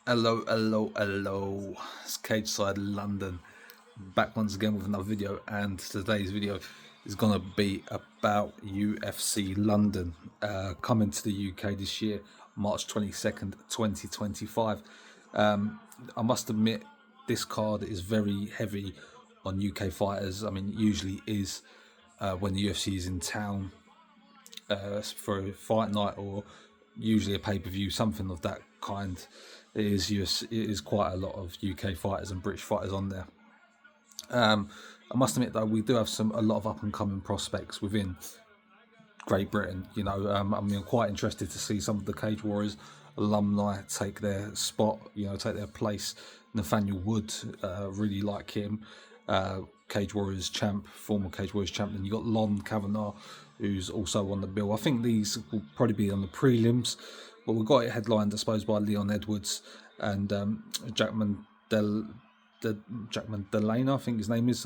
Hello. It's Cage Side London, back once again with another video, and today's video is gonna be about UFC London, coming to the UK this year, March 22nd, 2025. I must admit, this card is very heavy on UK fighters. I mean, it usually is when the UFC is in town for a fight night or usually a pay-per-view, something of that kind. It is quite a lot of UK fighters and British fighters on there. I must admit though, we do have a lot of up and coming prospects within Great Britain. I'm quite interested to see some of the Cage Warriors alumni take their spot, take their place. Nathaniel Wood, really like him. Cage Warriors champ, former Cage Warriors champion. You got Lon Kavanagh, who's also on the bill. I think these will probably be on the prelims, but we've got it headlined, I suppose, by Leon Edwards and Jackman Delana, I think his name is,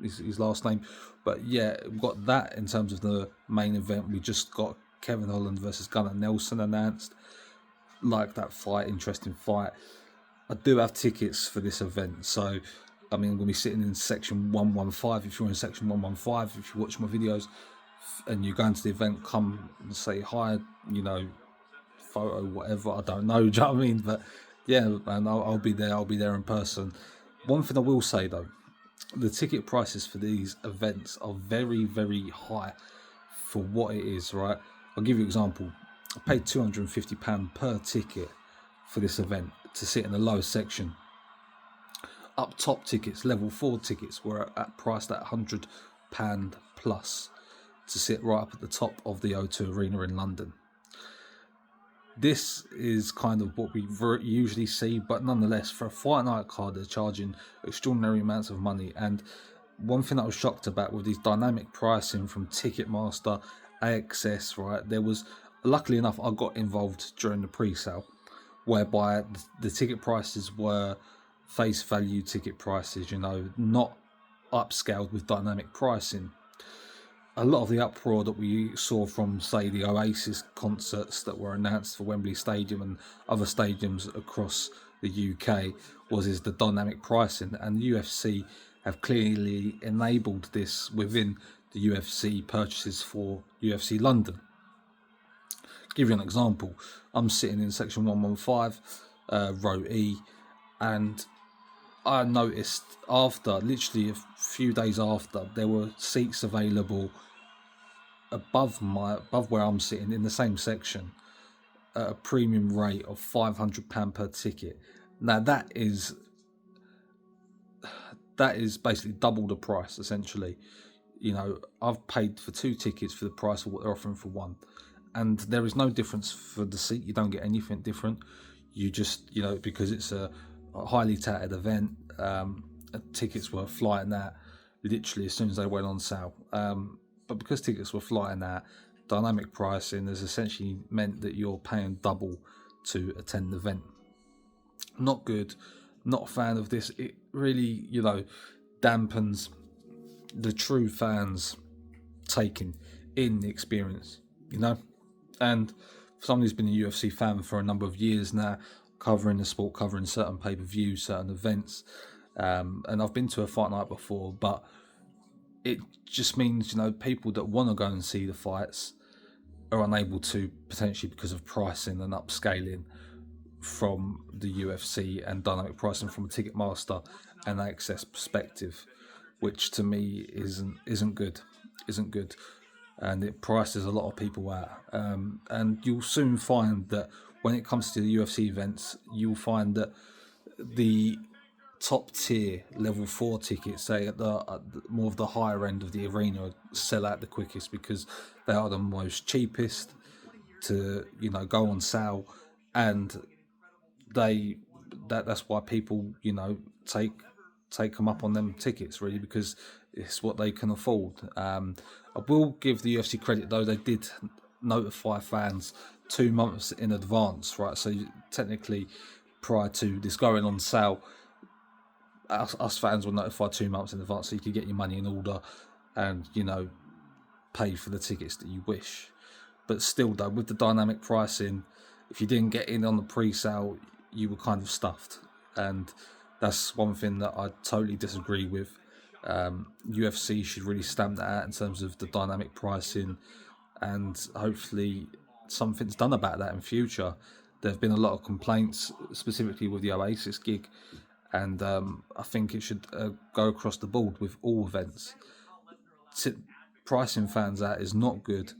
his last name. But yeah, we've got that in terms of the main event. We just got Kevin Holland versus Gunnar Nelson announced. Like that fight, interesting fight. I do have tickets for this event, so I mean, I'm going to be sitting in section 115. If you're in section 115, if you watch my videos and you're going to the event, come and say hi, photo, whatever. I don't know, do you know what I mean? But yeah, man, I'll be there. I'll be there in person. One thing I will say though, the ticket prices for these events are very, very high for what it is, right? I'll give you an example. I paid £250 per ticket for this event to sit in the lowest section. Up top tickets, level 4 tickets, were priced at £100 plus to sit right up at the top of the O2 Arena in London. This is kind of what we usually see, but nonetheless, for a fight night card, they're charging extraordinary amounts of money. And one thing I was shocked about with these dynamic pricing from Ticketmaster, AXS, right? There was, luckily enough, I got involved during the pre-sale, whereby the ticket prices were face value ticket prices, not upscaled with dynamic pricing. A lot of the uproar that we saw from, say, the Oasis concerts that were announced for Wembley Stadium and other stadiums across the UK is the dynamic pricing, and the UFC have clearly enabled this within the UFC purchases for UFC London. Give you an example, I'm sitting in section 115, row E, and I noticed literally a few days after, there were seats available above where I'm sitting in the same section at a premium rate of £500 per ticket. Now that is basically double the price essentially. I've paid for 2 tickets for the price of what they're offering for one, and there is no difference for the seat. You don't get anything different. You just, because it's a highly touted event, tickets were flying out literally as soon as they went on sale. But because tickets were flying out, dynamic pricing has essentially meant that you're paying double to attend the event. Not good. Not a fan of this. It really, dampens the true fans taking in the experience, And for someone who's been a UFC fan for a number of years now, covering the sport, covering certain pay-per-views, certain events, and I've been to a fight night before, but it just means, people that want to go and see the fights are unable to, potentially because of pricing and upscaling from the UFC and dynamic pricing from a Ticketmaster and access perspective, which to me isn't good, and it prices a lot of people out. And you'll soon find that when it comes to the UFC events, you'll find that the top tier level 4 tickets, say at the more of the higher end of the arena, sell out the quickest because they are the most cheapest to go on sale, and that's why people take them up on them tickets, really, because it's what they can afford. I will give the UFC credit though, they did notify fans 2 months in advance, right? So technically, prior to this going on sale, us fans were notified 2 months in advance, so you could get your money in order and pay for the tickets that you wish. But still though, with the dynamic pricing, if you didn't get in on the pre-sale, you were kind of stuffed, and that's one thing that I totally disagree with. UFC should really stamp that out in terms of the dynamic pricing, and hopefully something's done about that in future. There have been a lot of complaints, specifically with the Oasis gig, and I think it should go across the board with all events. Pricing fans out is not good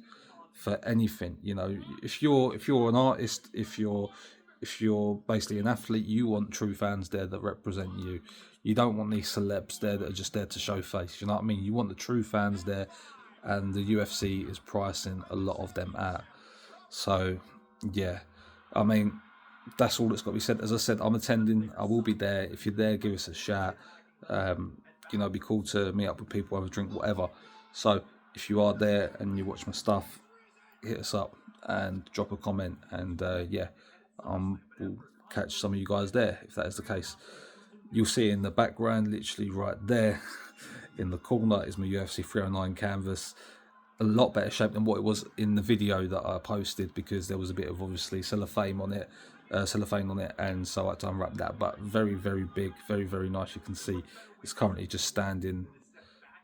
for anything. You know, if you're an artist, if you're basically an athlete, you want true fans there that represent you. You don't want these celebs there that are just there to show face. You know what I mean? You want the true fans there, and the UFC is pricing a lot of them out. So, yeah, I mean, that's all that's got to be said. As I said, I'm attending. I will be there. If you're there, give us a shout. It'd be cool to meet up with people, have a drink, whatever. So, if you are there and you watch my stuff, hit us up and drop a comment, and we'll catch some of you guys there if that is the case. You'll see in the background, literally right there in the corner, is my UFC 309 canvas. A lot better shape than what it was in the video that I posted, because there was a bit of obviously cellophane on it, and so I had to unwrap that. But very, very big, very, very nice. You can see it's currently just standing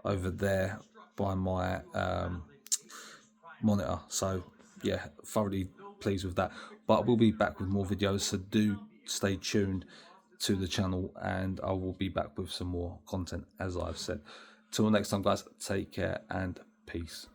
over there by my monitor. So yeah, thoroughly pleased with that. But we'll be back with more videos, so do stay tuned to the channel, and I will be back with some more content, as I've said. Till next time, guys, take care and peace.